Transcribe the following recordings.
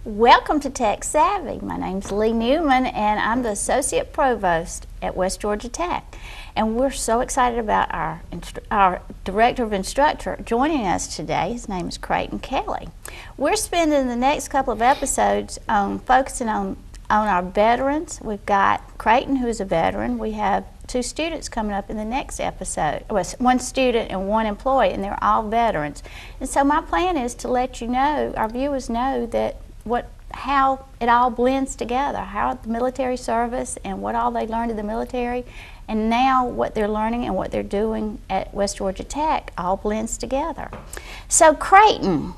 Welcome to Tech Savvy. My name's Leigh Newman and I'm the Associate Provost at West Georgia Tech. And we're so excited about our Director of Instructor joining us today. His name is Creighton Kelly. We're spending the next couple of episodes focusing on our veterans. We've got Creighton, who is a veteran. We have 2 students coming up in the next episode. Well, 1 student and 1 employee, and they're all veterans. And so my plan is to let you know, our viewers know, that how it all blends together, how the military service and what all they learned in the military, and now what they're learning and what they're doing at West Georgia Tech all blends together. So Creighton,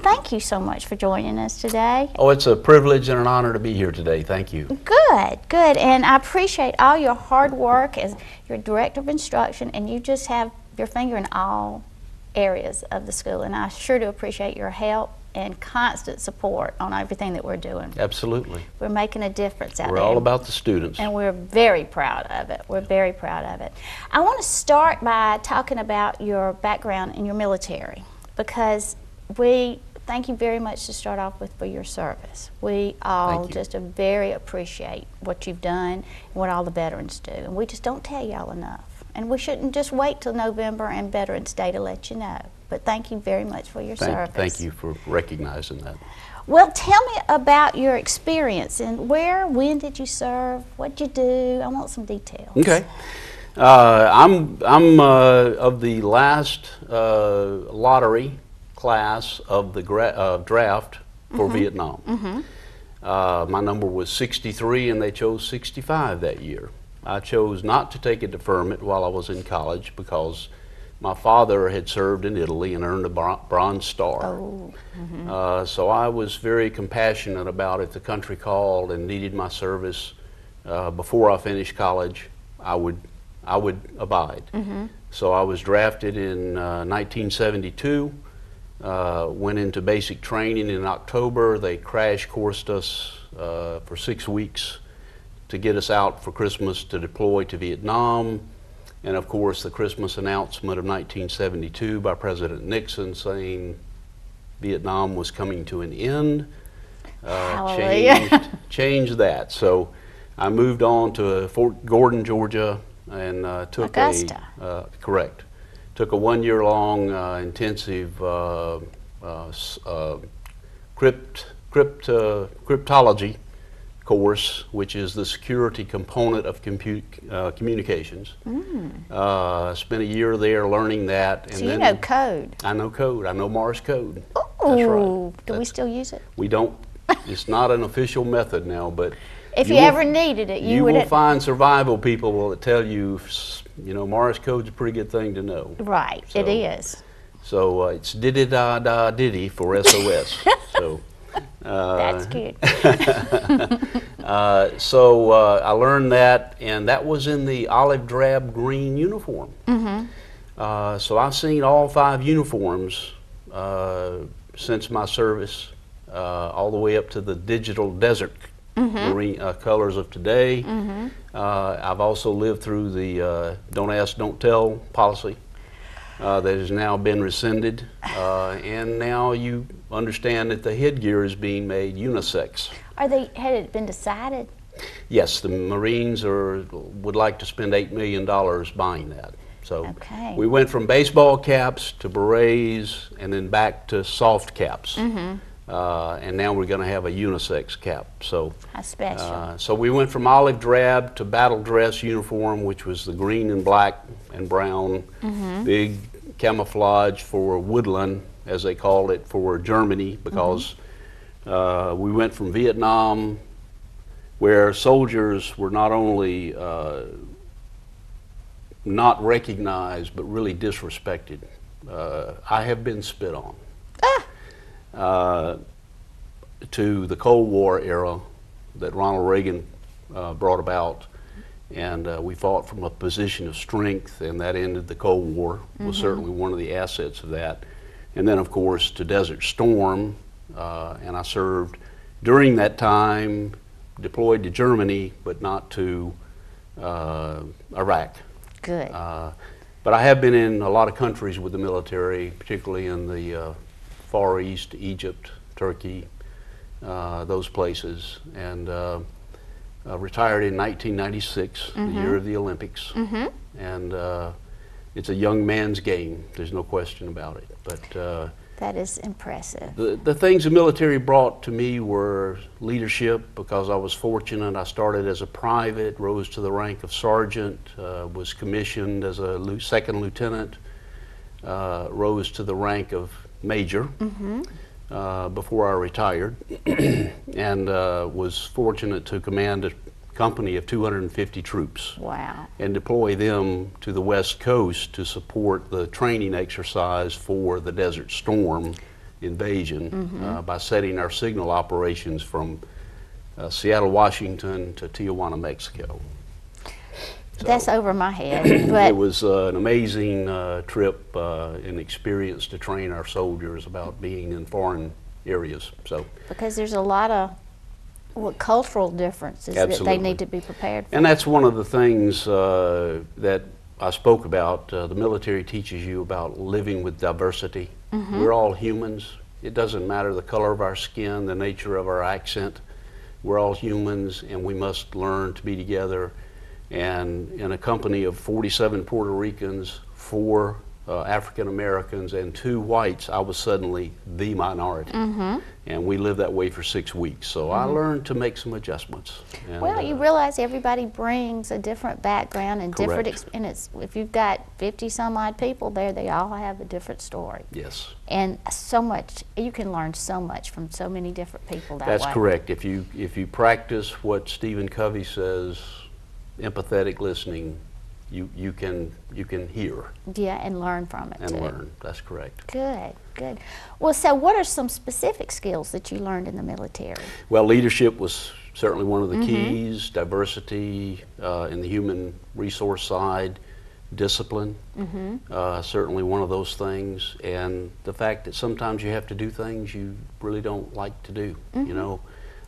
thank you so much for joining us today. Oh, it's a privilege and an honor to be here today. Thank you. Good, good. And I appreciate all your hard work as your Director of Instruction, and you just have your finger in all areas of the school, and I sure do appreciate your help and constant support on everything that we're doing. Absolutely. We're making a difference out there. We're all about the students. And we're very proud of it. We're very proud of it. I want to start by talking about your background in your military, because we thank you very much to start off with for your service. We all just very appreciate what you've done and what all the veterans do. And we just don't tell y'all enough. And we shouldn't just wait till November and Veterans Day to let you know. But thank you very much for your service. Thank you for recognizing that. Well, tell me about your experience and when did you serve? What did you do? I want some details. Okay. I'm of the last lottery class of the draft for Vietnam. My number was 63 and they chose 65 that year. I chose not to take a deferment while I was in college because my father had served in Italy and earned a Bronze Star. Oh. So I was very compassionate about it. The country called and needed my service. Before I finished college, I would abide. So I was drafted in 1972, went into basic training in October. They crash coursed us for 6 weeks to get us out for Christmas to deploy to Vietnam. And of course, the Christmas announcement of 1972 by President Nixon saying Vietnam was coming to an end changed that. So I moved on to Fort Gordon, Georgia, and took Augusta. Took a 1-year-long intensive cryptology course, which is the security component of communications. Spent a year there learning that. And so you know code. I know code. I know Morse code. Ooh, that's right. Do we still use it? We don't. It's not an official method now, but if you ever needed it, you would. You will find survival people that tell you, Morse code's a pretty good thing to know. Right, so, it is. So it's diddy-da-da-diddy for SOS. So. That's good. So I learned that, and that was in the olive drab green uniform. So I've seen all 5 uniforms since my service, all the way up to the digital desert marine colors of today. I've also lived through the don't ask, don't tell policy. That has now been rescinded, and now you understand that the headgear is being made unisex. Had it been decided? Yes, the Marines would like to spend $8 million buying that. So we went from baseball caps to berets and then back to soft caps. And now we're going to have a unisex cap. So, how special. So we went from olive drab to battle dress uniform, which was the green and black and brown, big camouflage for woodland, as they called it, for Germany, because we went from Vietnam, where soldiers were not only not recognized, but really disrespected. I have been spit on. To the Cold War era that Ronald Reagan brought about, and we fought from a position of strength, and that ended the Cold War. Was certainly one of the assets of that. And then, of course, to Desert Storm, and I served during that time, deployed to Germany, but not to Iraq. Good. But I have been in a lot of countries with the military, particularly in the Far East, Egypt, Turkey, those places, and retired in 1996, the year of the Olympics. And it's a young man's game. There's no question about it. But that is impressive. The things the military brought to me were leadership, because I was fortunate. I started as a private, rose to the rank of sergeant, was commissioned as a second lieutenant, rose to the rank of major before I retired, and was fortunate to command a company of 250 troops. Wow. And deploy them to the West Coast to support the training exercise for the Desert Storm invasion by setting our signal operations from Seattle, Washington to Tijuana, Mexico. So that's over my head. But it was an amazing trip and experience to train our soldiers about being in foreign areas. So because there's a lot of cultural differences that they need to be prepared for. And that's one of the things that I spoke about. The military teaches you about living with diversity. We're all humans. It doesn't matter the color of our skin, the nature of our accent. We're all humans, and we must learn to be together. And in a company of 47 Puerto Ricans, 4 African Americans, and 2 whites, I was suddenly the minority. And we lived that way for 6 weeks. So I learned to make some adjustments. And, well, you realize everybody brings a different background and different experience. If you've got 50 some odd people there, they all have a different story. Yes. And so much, you can learn so much from so many different people that way. That's correct. If you practice what Stephen Covey says, empathetic listening, you can hear. Yeah, and learn from it and too. Learn. That's correct. Good, good. Well, so what are some specific skills that you learned in the military? Well, leadership was certainly one of the keys. Diversity in the human resource side, discipline, certainly one of those things, and the fact that sometimes you have to do things you really don't like to do. You know,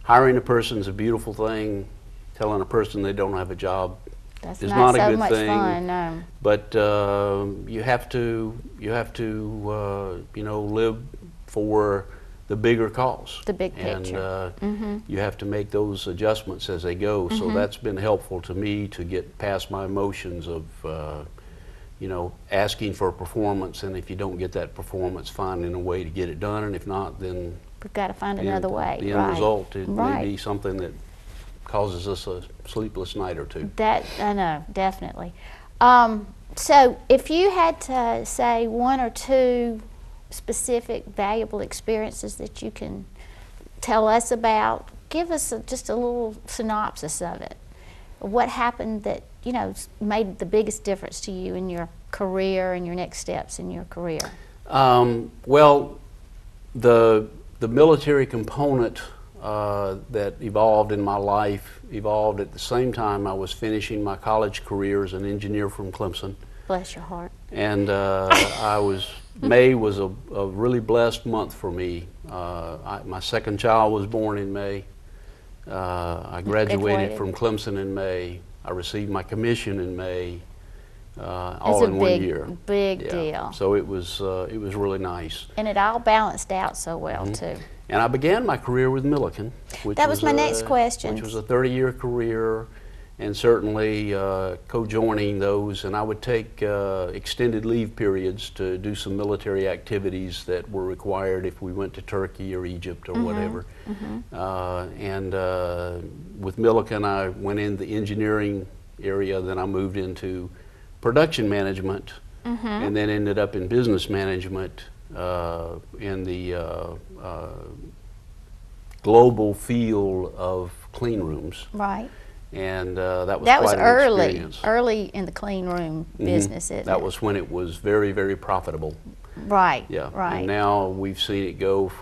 hiring a person is a beautiful thing. Telling a person they don't have a job is not a good thing. Fun, no. But you have to you know, live for the bigger cause. The big picture. And you have to make those adjustments as they go. So that's been helpful to me to get past my emotions of you know, asking for a performance, and if you don't get that performance, finding a way to get it done, and if not, then we've got to find another way. The end result, it may be something that causes us a sleepless night or two. That, I know, definitely. So if you had to say 1 or 2 specific valuable experiences that you can tell us about, give us just a little synopsis of it. What happened that, you know, made the biggest difference to you in your career and your next steps in your career? Well, the military component that evolved in my life evolved at the same time I was finishing my college career as an engineer from Clemson. Bless your heart. And May was a really blessed month for me. My second child was born in May. I graduated from Clemson in May. I received my commission in May. All in 1 year. Big deal. So it was really nice. And it all balanced out so well too. And I began my career with Milliken, which that was my next question. Which was a 30-year career, and certainly co-joining those. And I would take extended leave periods to do some military activities that were required if we went to Turkey or Egypt or whatever. And with Milliken, I went in the engineering area. Then I moved into production management, and then ended up in business management in the global field of clean rooms. Right. And that was quite an experience. early in the clean room business, isn't it? That was when it was very, very profitable. Right. Yeah. Right. And now we've seen it go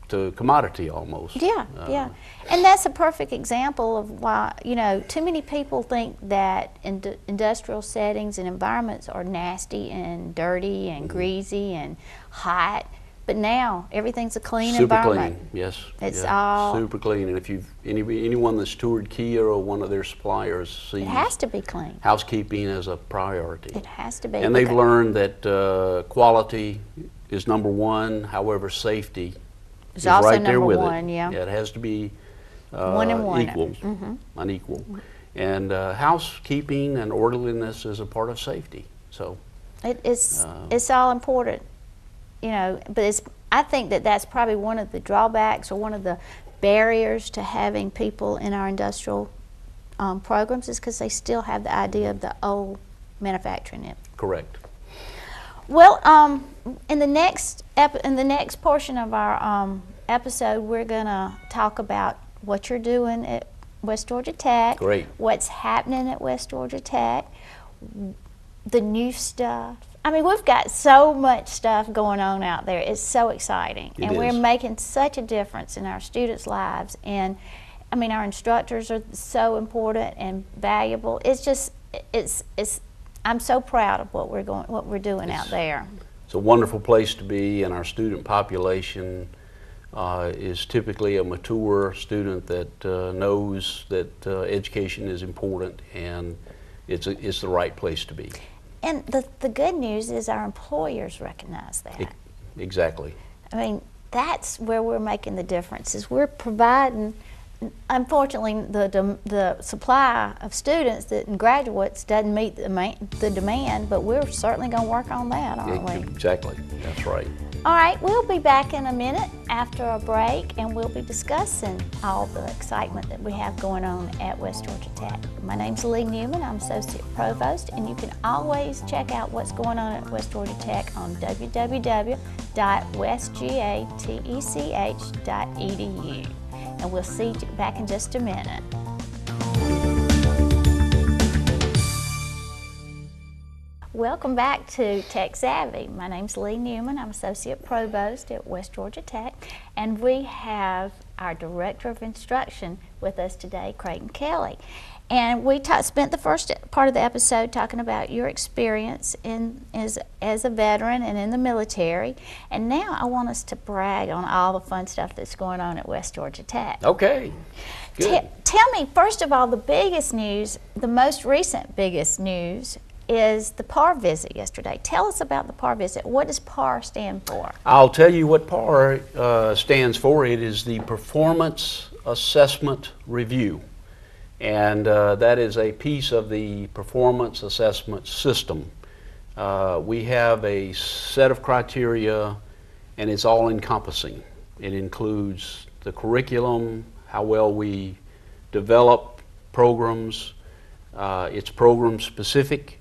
to commodity almost. Yeah, yeah. And that's a perfect example of why, you know, too many people think that industrial settings and environments are nasty and dirty and greasy and hot. But now everything's a clean environment. Super clean, yes. It's all super clean. And if you've anyone that's toured Kia or one of their suppliers sees, it has to be clean. Housekeeping is a priority. It has to be. And they've learned that quality is #1. However, safety is also right there number with one, it. yeah. It has to be One and one. equal, unequal. And housekeeping and orderliness is a part of safety. So it's all important, you know. But I think that's probably one of the drawbacks or one of the barriers to having people in our industrial programs is because they still have the idea of the old manufacturing it. correct. Well, in the next portion of our episode, we're gonna talk about what you're doing at West Georgia Tech. Great. What's happening at West Georgia Tech, the new stuff. I mean, we've got so much stuff going on out there. It's so exciting, and we're making such a difference in our students' lives. And I mean, our instructors are so important and valuable. It's just, I'm so proud of what we're doing out there. It's a wonderful place to be, and our student population is typically a mature student that knows that education is important, and it's the right place to be. And the good news is our employers recognize that. Exactly. I mean, that's where we're making the difference, is we're providing. Unfortunately, the supply of students and graduates doesn't meet the demand, but we're certainly going to work on that, aren't we? Exactly. That's right. All right, we'll be back in a minute after a break, and we'll be discussing all the excitement that we have going on at West Georgia Tech. My name's Leigh Newman. I'm Associate Provost, and you can always check out what's going on at West Georgia Tech on www.westgatech.edu. And we'll see you back in just a minute. Welcome back to Tech Savvy. My name's Leigh Newman. I'm Associate Provost at West Georgia Tech, and we have our Director of Instruction with us today, Creighton Kelly. And we spent the first part of the episode talking about your experience as a veteran and in the military. And now I want us to brag on all the fun stuff that's going on at West Georgia Tech. Okay, good. Tell me, first of all, the biggest news, the most recent biggest news, is the PAR visit yesterday. Tell us about the PAR visit. What does PAR stand for? I'll tell you what PAR stands for. It is the Performance Assessment Review. And that is a piece of the performance assessment system. We have a set of criteria, and it's all encompassing. It includes the curriculum, how well we develop programs. It's program specific,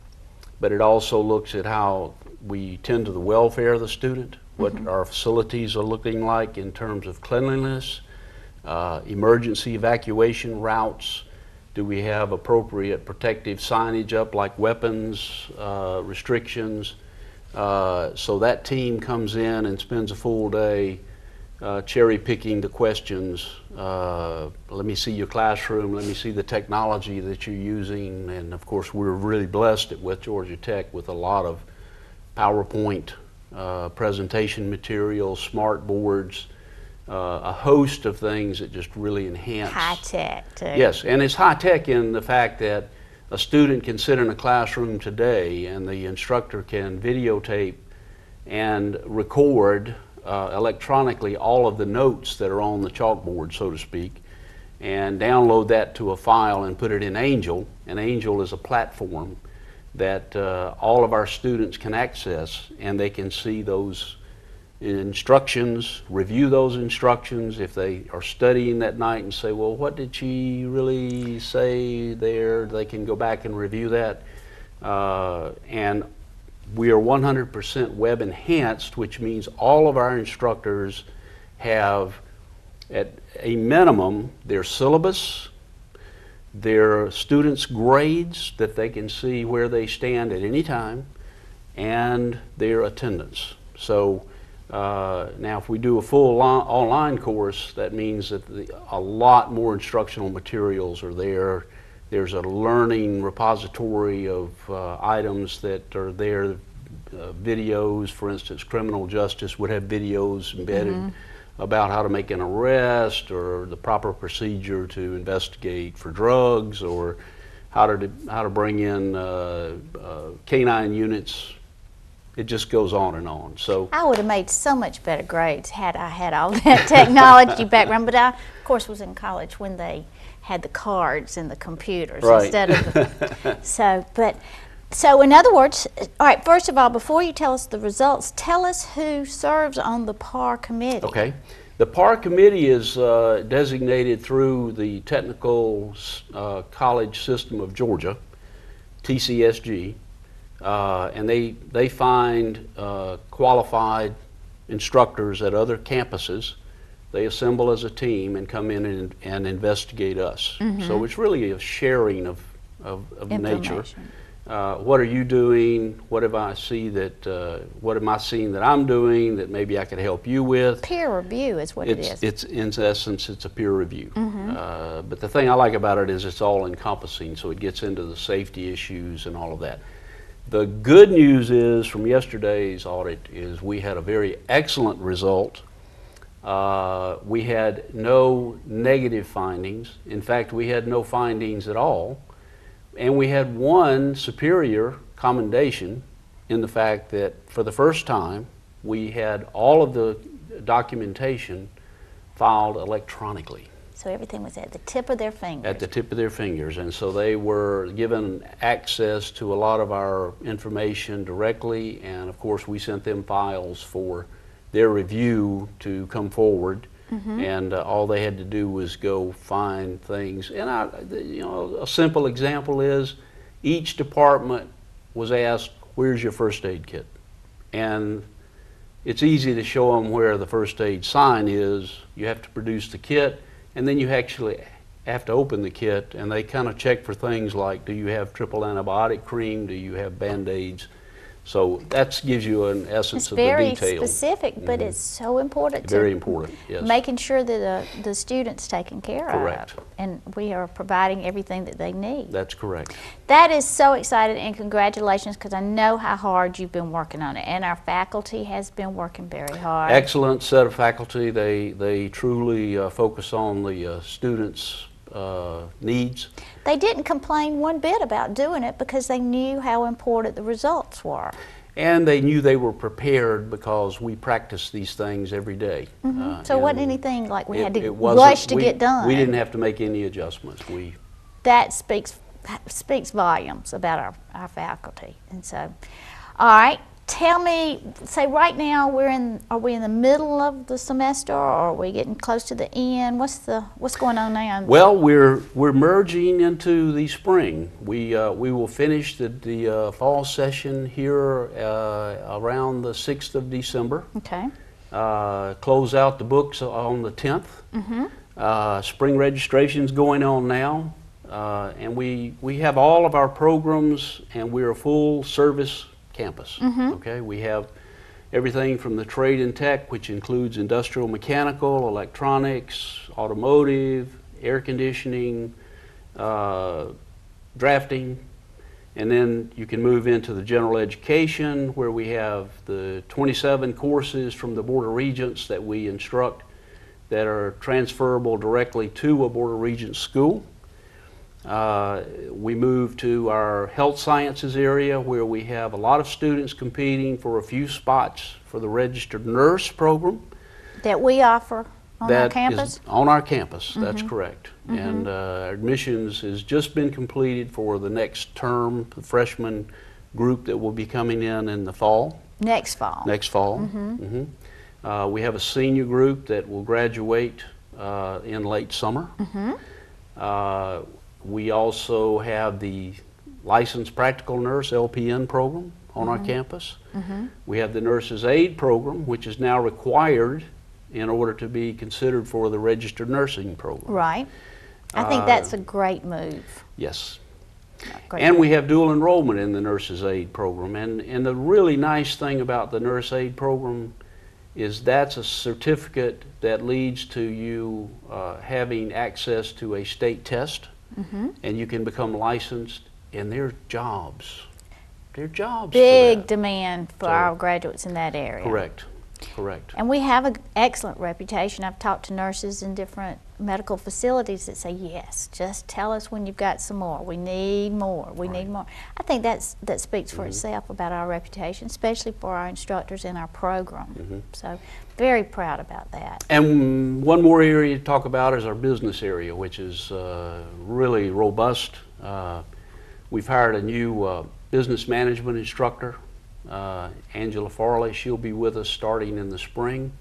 but it also looks at how we tend to the welfare of the student, what our facilities are looking like in terms of cleanliness, emergency evacuation routes. Do we have appropriate protective signage up, like weapons restrictions? So that team comes in and spends a full day cherry picking the questions. Let me see your classroom, let me see the technology that you're using, and of course we're really blessed at West Georgia Tech with a lot of PowerPoint presentation materials, smart boards, a host of things that just really enhance. High tech too. Yes, and it's high tech in the fact that a student can sit in a classroom today and the instructor can videotape and record electronically all of the notes that are on the chalkboard, so to speak, and download that to a file and put it in Angel. And Angel is a platform that all of our students can access, and they can see those instructions, review those instructions. If they are studying that night and say, well, what did she really say there, they can go back and review that. And we are 100% web enhanced, which means all of our instructors have, at a minimum, their syllabus, their students' grades that they can see where they stand at any time, and their attendance. So now if we do a full online course, that means that a lot more instructional materials are there. There's a learning repository of items that are there, videos. For instance, criminal justice would have videos embedded about how to make an arrest, or the proper procedure to investigate for drugs, or how to bring in canine units it just goes on and on. So I would have made so much better grades had I had all that technology background, but I, of course, was in college when they had the cards and the computers right. instead of the, so in other words, all right, first of all, before you tell us the results, tell us who serves on the PAR committee. Okay. The PAR committee is designated through the Technical College System of Georgia, TCSG, and they find qualified instructors at other campuses. They assemble as a team and come in and investigate us. So it's really a sharing of nature. What are you doing? What have I see that? What am I seeing that I'm doing that maybe I could help you with? Peer review is what it is. It's in essence, it's a peer review. But the thing I like about it is it's all encompassing, so it gets into the safety issues and all of that. The good news is from yesterday's audit is we had a very excellent result. We had no negative findings. In fact, we had no findings at all. And we had one superior commendation in the fact that for the first time, we had all of the documentation filed electronically. So everything was at the tip of their fingers. At the tip of their fingers. And so they were given access to a lot of our information directly. And of course, we sent them files for their review to come forward. And all they had to do was go find things. And a simple example is each department was asked, "Where's your first aid kit?" And it's easy to show them where the first aid sign is. You have to produce the kit, and then you actually have to open the kit, and they kind of check for things like, do you have triple antibiotic cream? Do you have Band-Aids? So that gives you an essence of the detail. It's very specific, but it's so important. Very important, yes. Making sure that the student's taken care Correct. of. And we are providing everything that they need. That's correct. That is so exciting, and congratulations, because I know how hard you've been working on it. And our faculty has been working very hard. Excellent set of faculty. They truly focus on the students' needs. They didn't complain one bit about doing it because they knew how important the results were. And they knew they were prepared because we practice these things every day. So it wasn't anything like we had to rush to get done. We didn't have to make any adjustments. That speaks volumes about our faculty. And so, all right. Tell me, say right now are we in the middle of the semester, or are we getting close to the end? What's going on now? Well, we're merging into the spring. We will finish the fall session here around the 6th of December. Okay. Close out the books on the 10th. Spring registration's going on now, and we have all of our programs, and we're a full service campus. Okay, we have everything from the trade and tech, which includes industrial mechanical, electronics, automotive, air conditioning, drafting, and then you can move into the general education, where we have the 27 courses from the Board of Regents that we instruct that are transferable directly to a Board of Regents school. We move to our health sciences area, where we have a lot of students competing for a few spots for the registered nurse program. That we offer on our campus? On our campus, that's correct. And admissions has just been completed for the next term, the freshman group that will be coming in the fall. Next fall. Next fall. We have a senior group that will graduate in late summer. We also have the licensed practical nurse LPN program on our campus. We have the nurse's aide program, which is now required in order to be considered for the registered nursing program. Right. I think that's a great move. Yes. Great And move. we have dual enrollment in the nurse's aide program. And the really nice thing about the nurse aide program is that's a certificate that leads to you having access to a state test. And you can become licensed, and they're jobs. They're jobs. Big demand for our graduates in that area. Correct. Correct. And we have an excellent reputation. I've talked to nurses in different medical facilities that say, yes, just tell us when you've got some more. We need more. We need more. I think that speaks for itself about our reputation, especially for our instructors in our program. So very proud about that. And one more area to talk about is our business area, which is really robust. We've hired a new business management instructor, Angela Farley. She'll be with us starting in the spring.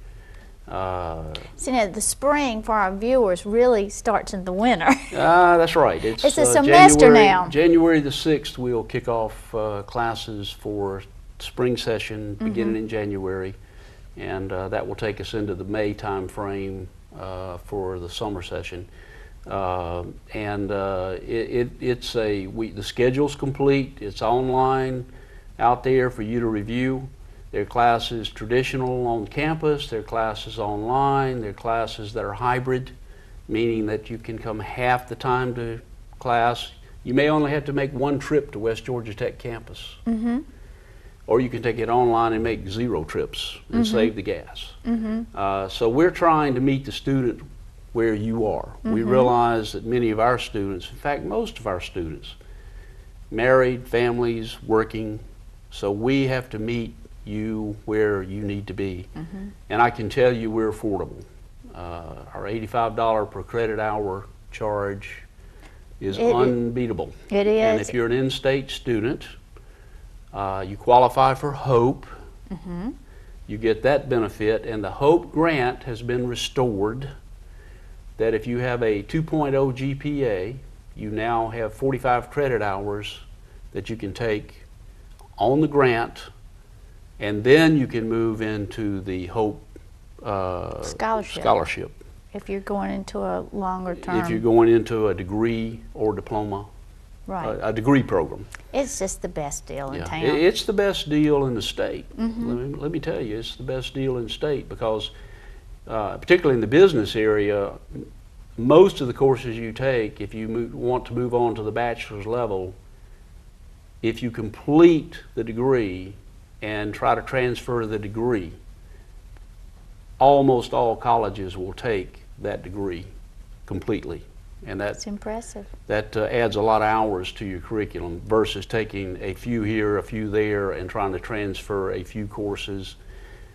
So now the spring for our viewers really starts in the winter. That's right. It's a semester now. January the 6th we'll kick off classes for spring session beginning in January, and that will take us into the May time frame for the summer session. The schedule's complete. It's online out there for you to review. There are classes traditional on campus, there are classes online, there are classes that are hybrid, meaning that you can come half the time to class. You may only have to make one trip to West Georgia Tech campus. Or you can take it online and make 0 trips and save the gas. So we're trying to meet the student where you are. We realize that many of our students, in fact most of our students, married, families, working, so we have to meet you where you need to be. And I can tell you we're affordable. Our $85 per credit hour charge is unbeatable. It is. And if you're an in-state student, you qualify for HOPE. You get that benefit, and the HOPE grant has been restored, that if you have a 2.0 GPA, you now have 45 credit hours that you can take on the grant, and then you can move into the HOPE scholarship. If you're going into a longer term. If you're going into a degree or diploma, a degree program. It's just the best deal in town. It's the best deal in the state. Let me tell you, it's the best deal in the state because, particularly in the business area, most of the courses you take, if you want to move on to the bachelor's level, if you complete the degree and try to transfer the degree, almost all colleges will take that degree completely. And that's impressive. That adds a lot of hours to your curriculum versus taking a few here, a few there, and trying to transfer a few courses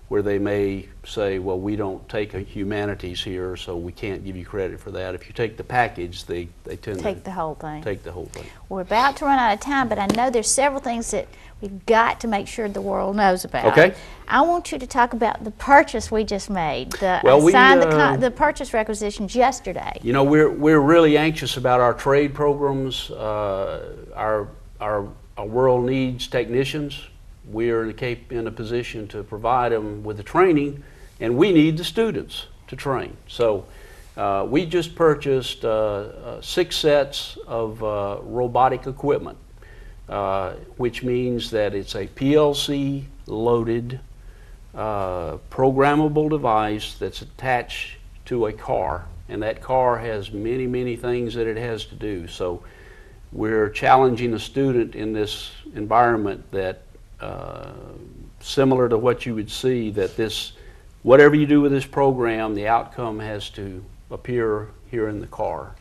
where they may say, well, we don't take a humanities here, so we can't give you credit for that. If you take the package, they tend to take the whole thing. Take the whole thing. We're about to run out of time, but I know there's several things that we've got to make sure the world knows about. Okay. I want you to talk about the purchase we just made. I signed the purchase requisitions yesterday. You know, we're really anxious about our trade programs. Our world needs technicians. We're in a position to provide them with the training, and we need the students to train. So we just purchased 6 sets of robotic equipment, which means that it's a PLC loaded programmable device that's attached to a car, and that car has many, many things that it has to do. So we're challenging a student in this environment that similar to what you would see, that whatever you do with this program, the outcome has to appear here in the car.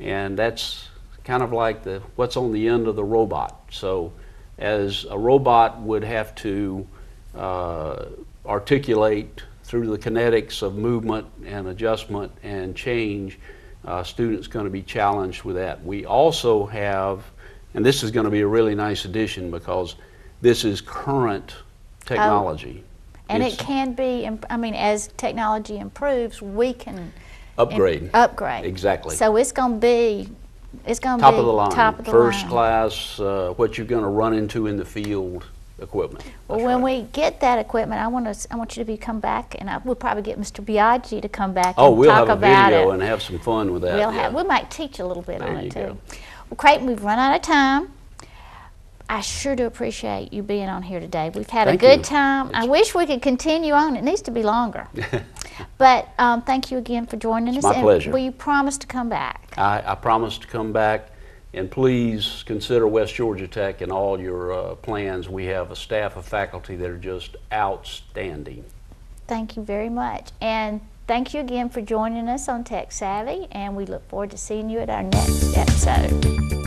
And that's kind of like what's on the end of the robot. So as a robot would have to articulate through the kinetics of movement and adjustment and change, students going to be challenged with that. We also have, and this is going to be a really nice addition because this is current technology. And it can be, I mean, as technology improves, we can upgrade. Exactly. So it's going to be top of the line. Top of the First line. class, what you're going to run into in the field equipment. Well, when we get that equipment, I want you to come back, and we'll probably get Mr. Biaggi to come back and talk about it. Oh, we'll have a video and have some fun with that. We might teach a little bit on it too. Go. Well, Creighton, we've run out of time. I sure do appreciate you being on here today. We've had a good time. I wish we could continue on. It needs to be longer. But thank you again for joining us. My pleasure. Will you promise to come back? I promise to come back, and please consider West Georgia Tech in all your plans. We have a staff of faculty that are just outstanding. Thank you very much. And Thank you again for joining us on Tech Savvy, and we look forward to seeing you at our next episode.